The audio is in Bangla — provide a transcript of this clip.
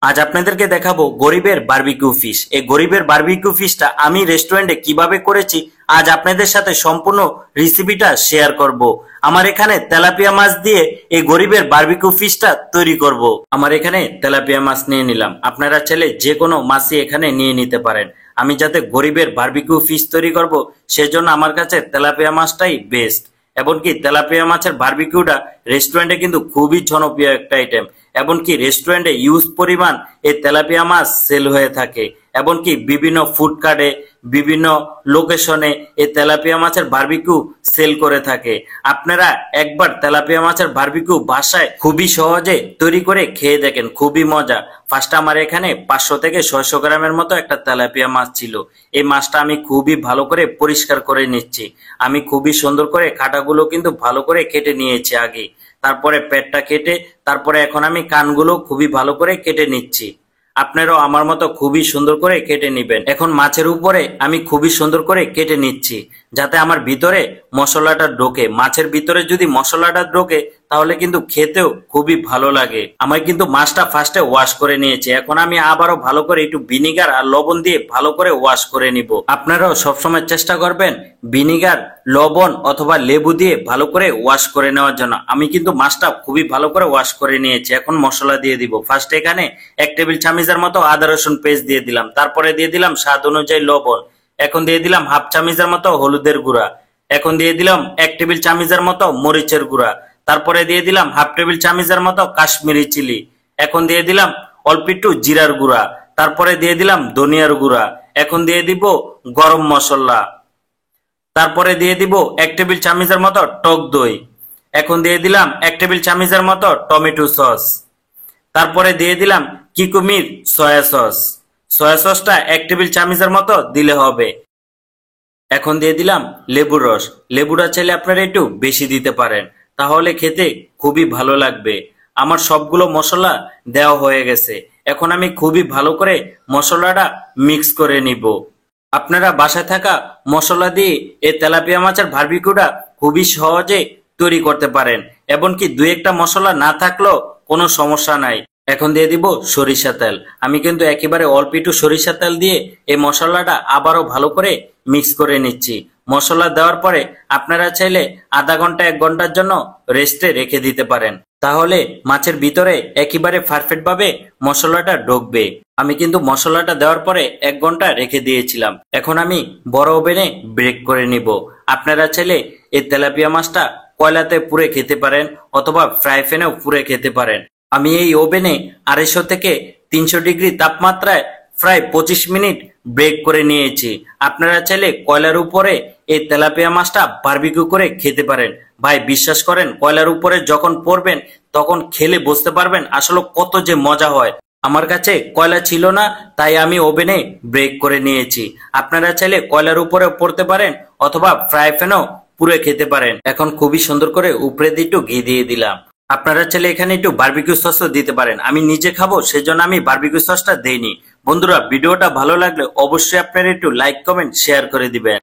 আজ আপনাদেরকে দেখাবো গরিবের বারবিকিউ ফিশ। এই গরিবের বারবিকিউ ফিশটা আমি রেস্টুরেন্টে কিভাবে করেছি আজ আপনাদের সাথে সম্পূর্ণ রেসিপিটা শেয়ার করব। আমার এখানে তেলাপিয়া মাছ দিয়ে এই গরিবের বারবিকিউ ফিশটা তৈরি করব। আমার এখানে তেলাপিয়া মাছ নিয়ে নিলাম, আপনারা চাইলে যে কোনো মাছই এখানে নিয়ে নিতে পারেন। আমি যাতে গরিবের বারবিকিউ ফিশ তৈরি করব সেজন্য আমার কাছে তেলাপিয়া মাছটাই বেস্ট। এমনকি তেলাপিয়া মাছের বারবিকিউটা রেস্টুরেন্টে কিন্তু খুবই জনপ্রিয় একটা আইটেম। এমনকি রেস্টুরেন্টে ইউজ পরিমাণ এই তেলাপিয়া মাছ সেল হয়ে থাকে। এমনকি বিভিন্ন ফুড কার্টে বিভিন্ন লোকেশনে এই তেলাপিয়া মাছের বারবিকিউ সেল করে থাকে। আপনারা একবার তেলাপিয়া মাছের বারবিকিউ বাসায় খুবই সহজে তৈরি করে খেয়ে দেখেন, খুবই মজা। ফার্স্ট আমার এখানে 500 থেকে 600 গ্রামের মতো একটা তেলাপিয়া মাছ ছিল। এই মাছটা আমি খুবই ভালো করে পরিষ্কার করে নিচ্ছি। আমি খুবই সুন্দর করে কাঁটাগুলো কিন্তু ভালো করে কেটে নিয়েছি আগে, তারপরে পেটটা কেটে তারপরে এখন আমি কানগুলো খুবই ভালো করে কেটে নিচ্ছি। আপনারাও আমার মতো খুবই সুন্দর করে কেটে নিবেন। এখন মাছের উপরে আমি খুবই সুন্দর করে কেটে নিচ্ছি যাতে আমার ভিতরে মশলাটা ঢোকে। মাছের ভিতরে যদি মশলাটা ঢোকে তাহলে কিন্তু খেতেও খুবই ভালো লাগে। আমি কিন্তু মাছটা ফার্স্টে ওয়াশ করে নিয়েছি, এখন আমি আবারও ভালো করে একটু ভিনিগার আর লবণ দিয়ে ভালো করে ওয়াশ করে নিব। আপনারাও সবসময় চেষ্টা করবেন ভিনিগার, লবণ অথবা লেবু দিয়ে ভালো করে ওয়াশ করে নেওয়ার জন্য। আমি কিন্তু মাছটা খুবই ভালো করে ওয়াশ করে নিয়েছি। এখন মশলা দিয়ে দিব। ফার্স্ট এখানে 1 টেবিল চামচের মতো আদা রসুন পেস্ট দিয়ে দিলাম, তারপরে দিয়ে দিলাম স্বাদ অনুযায়ী লবণ, এখন দিয়ে দিলাম 1/2 চামচের মতো হলুদের গুঁড়া, এখন দিয়ে দিলাম 1 টেবিল চামচের মতো মরিচের গুঁড়া, তারপরে দিয়ে দিলাম 1/2 টেবিল চামচের মতো কাশ্মীরি চিলি, এখন দিয়ে দিলাম অল্প একটু জিরার গুঁড়া, তারপরে দিয়ে দিলাম ধনিয়ার গুঁড়া, এখন দিয়ে দিব গরম মশলা, তারপরে দিয়ে দিব 1 টেবিল চামচের মতো টক দই, এখন দিয়ে দিলাম 1 টেবিল চামচের মতো টমেটো সস, তারপরে দিয়ে দিলাম কিকুমির সয়া সস। সয়া সসটা 1 টেবিল চামচের মতো দিলে হবে। এখন দিয়ে দিলাম লেবুর রস। লেবুটা চাইলে আপনারা একটু বেশি দিতে পারেন, তাহলে খেতে খুবই ভালো লাগবে। আমার সবগুলো মশলা দেওয়া হয়ে গেছে। এখন আমি খুবই ভালো করে মশলাটা মিক্স করে নিব। আপনারা বাসায় থাকা মশলা দিয়ে এই তেলাপিয়া মাছের বারবিকিউটা খুবই সহজে তৈরি করতে পারেন। এমনকি 2-1টা মশলা না থাকলেও কোনো সমস্যা নাই। এখন দিয়ে দিব সরিষা তেল। আমি কিন্তু একেবারে অল্প একটু সরিষা তেল দিয়ে এই মশলাটা আবারও ভালো করে মিক্স করে নিচ্ছি। মশলা দেওয়ার পরে আপনারা চাইলে আধা ঘন্টা 1 ঘন্টার জন্য রেস্টে রেখে দিতে পারেন, তাহলে মাছের ভিতরে একেবারে পারফেক্ট ভাবে মশলাটা ঢুকবে। আমি কিন্তু মশলাটা দেওয়ার পরে 1 ঘন্টা রেখে দিয়েছিলাম। এখন আমি বড় ওভেনে ব্রেক করে নিব। আপনারা চাইলে এই তেলাপিয়া মাছটা কয়লাতে পুড়ে খেতে পারেন অথবা ফ্রাই প্যানেও পুড়ে খেতে পারেন। আমি এই ওভেনে 250 থেকে 300 ডিগ্রি তাপমাত্রায় প্রায় 25 মিনিট ব্রেক করে নিয়েছি। আপনারা চাইলে কয়লার উপরে এই তেলাপিয়া মাছটা বারবিকিউ করে খেতে পারেন। ভাই বিশ্বাস করেন, কয়লার উপরে যখন পড়বেন তখন খেলে বুঝতে পারবেন আসলে কত যে মজা হয়। আমার কাছে কয়লা ছিল না, তাই আমি ওভেনে ব্রেক করে নিয়েছি। আপনারা চাইলে কয়লার উপরে পড়তে পারেন অথবা ফ্রাই প্যানও পুড়ে খেতে পারেন। এখন খুবই সুন্দর করে উপরে দিয়ে একটু ঘি দিয়ে দিলাম। আপনারা চাইলে এখানে একটু বারবিকিউ সসও দিতে পারেন। আমি নিজে খাবো সেজন্য আমি বারবিকিউ সসটা দেইনি। বন্ধুরা, ভিডিওটা ভালো লাগলে অবশ্যই আপনারা একটু লাইক, কমেন্ট, শেয়ার করে দিবেন।